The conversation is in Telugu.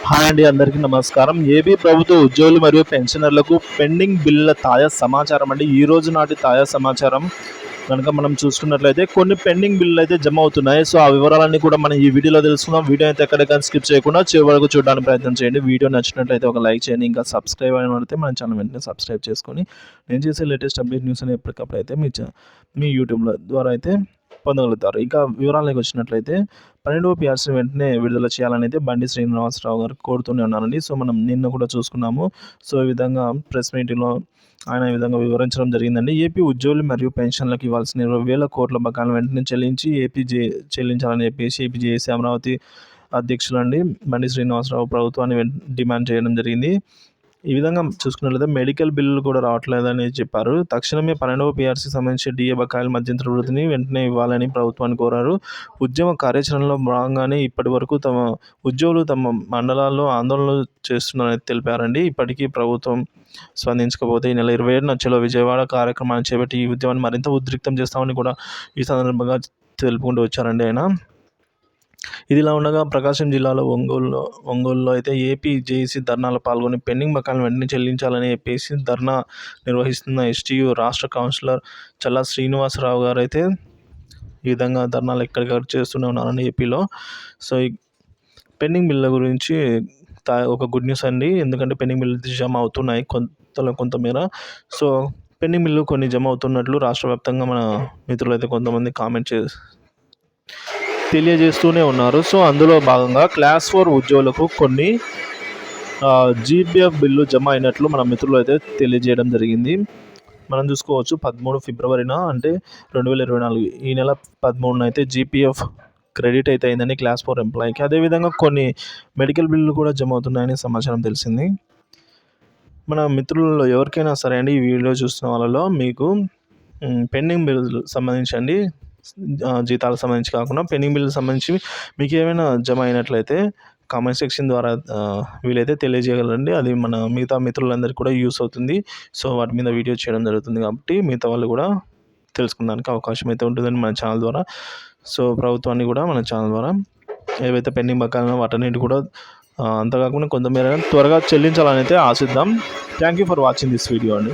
హాయ్ అండి, అందరికీ నమస్కారం. ఏపీ ప్రభుత్వ ఉద్యోగులు మరియు పెన్షనర్లకు పెండింగ్ బిల్లుల తాజా సమాచారం అండి. ఈ రోజు నాటి తాజా సమాచారం కనుక మనం చూసుకున్నట్లయితే కొన్ని పెండింగ్ బిల్లులు అయితే జమ అవుతున్నాయి. సో ఆ వివరాలన్నీ కూడా మనం ఈ వీడియోలో తెలుసుకుందాం. వీడియో అయితే ఎక్కడికైనా స్కిప్ చేయకుండా చివరి వరకు చూడడానికి ప్రయత్నం చేయండి. వీడియో నచ్చినట్లయితే ఒక లైక్ చేయండి. ఇంకా సబ్స్క్రైబ్ అయిన అయితే మన ఛానల్ వెంటనే సబ్స్క్రైబ్ చేసుకొని నేను చేసే లేటెస్ట్ అప్డేట్ న్యూస్ అని ఎప్పటికప్పుడు అయితే మీ యూట్యూబ్లో ద్వారా అయితే పొందగలుగుతారు. ఇక వివరాలకు వచ్చినట్లయితే 12వ పిఆర్సీని వెంటనే విడుదల చేయాలని అయితే బండి శ్రీనివాసరావు గారు కోరుతూనే ఉన్నారండి. సో మనం నిన్న కూడా చూసుకున్నాము. సో ఈ విధంగా ప్రెస్ మీట్లో ఆయన ఈ విధంగా వివరించడం జరిగిందండి. ఏపీ ఉద్యోగులు మరియు పెన్షన్లకు ఇవ్వాల్సిన 20,000 కోట్ల బకాయిలను వెంటనే చెల్లించాలని చెప్పేసి ఏపీజేఏసీ అమరావతి అధ్యక్షులండి బండి శ్రీనివాసరావు ప్రభుత్వాన్ని డిమాండ్ చేయడం జరిగింది. ఈ విధంగా చూసుకున్నట్లయితే మెడికల్ బిల్లులు కూడా రావట్లేదని చెప్పారు. తక్షణమే 12వ పిఆర్సీకి సంబంధించి డిఏ బకాయిల మధ్యంతర వృద్ధిని వెంటనే ఇవ్వాలని ప్రభుత్వాన్ని కోరారు. ఉద్యమ కార్యాచరణలో భాగంగానే ఇప్పటి వరకు ఉద్యోగులు తమ మండలాల్లో ఆందోళనలు చేస్తున్నారని తెలిపారండి. ఇప్పటికీ ప్రభుత్వం స్పందించకపోతే ఈ నెల 27న చలో విజయవాడ కార్యక్రమాన్ని చేపట్టి ఈ ఉద్యమాన్ని మరింత ఉద్రిక్తం చేస్తామని కూడా ఈ సందర్భంగా తెలుపుకుంటూ వచ్చారండి ఆయన. ఇదిలా ఉండగా ప్రకాశం జిల్లాలో ఒంగోలులో అయితే ఏపీ జేఏసీ ధర్నాలో పాల్గొని పెండింగ్ బకాయిలను వెంటనే చెల్లించాలని చెప్పేసి ధర్నా నిర్వహిస్తున్న ఎస్టీయూ రాష్ట్ర కౌన్సిలర్ చల్లా శ్రీనివాసరావు గారు అయితే ఈ విధంగా ధర్నాలు ఎక్కడికక్కడ చేస్తూనే ఉన్నారండి ఏపీలో. సో ఈ పెండింగ్ బిల్లుల గురించి ఒక గుడ్ న్యూస్ అండి. ఎందుకంటే పెండింగ్ బిల్లు జమ అవుతున్నాయి కొంతమేర. సో పెండింగ్ బిల్లు కొన్ని జమ అవుతున్నట్లు రాష్ట్ర వ్యాప్తంగా మన మిత్రులు అయితే కొంతమంది కామెంట్ తెలియజేస్తూనే ఉన్నారు. సో అందులో భాగంగా క్లాస్ 4 ఉద్యోగులకు కొన్ని జీపీఎఫ్ బిల్లు జమ అయినట్లు మన మిత్రులు అయితే తెలియజేయడం జరిగింది. మనం చూసుకోవచ్చు 13 ఫిబ్రవరిన అంటే 2024 ఈ నెల 13న అయితే జీపీఎఫ్ క్రెడిట్ అయితే అయిందని క్లాస్ 4 ఎంప్లాయీకి. అదేవిధంగా కొన్ని మెడికల్ బిల్లులు కూడా జమ అవుతున్నాయని సమాచారం తెలిసింది. మన మిత్రులలో ఎవరికైనా సరే అండి, ఈ వీడియో చూస్తున్న వాళ్ళలో మీకు పెండింగ్ బిల్లు సంబంధించండి, జీతాలకు సంబంధించి కాకుండా పెండింగ్ బిల్లుకు సంబంధించి మీకు ఏమైనా జమ అయినట్లయితే కామెంట్ సెక్షన్ ద్వారా వీలైతే తెలియజేయగలరండి. అది మన మిగతా మిత్రులందరికీ కూడా యూస్ అవుతుంది. సో వాటి మీద వీడియో చేయడం జరుగుతుంది కాబట్టి మిగతా వాళ్ళు కూడా తెలుసుకోవడానికి అవకాశం అయితే ఉంటుందండి మన ఛానల్ ద్వారా. సో ప్రభుత్వాన్ని కూడా మన ఛానల్ ద్వారా ఏవైతే పెండింగ్ బకాయిలు వాటన్నిటి కూడా అంతకాకుండా కొంతమేర త్వరగా చెల్లించాలని అయితే ఆశిద్దాం. Thank you for watching this video అండి.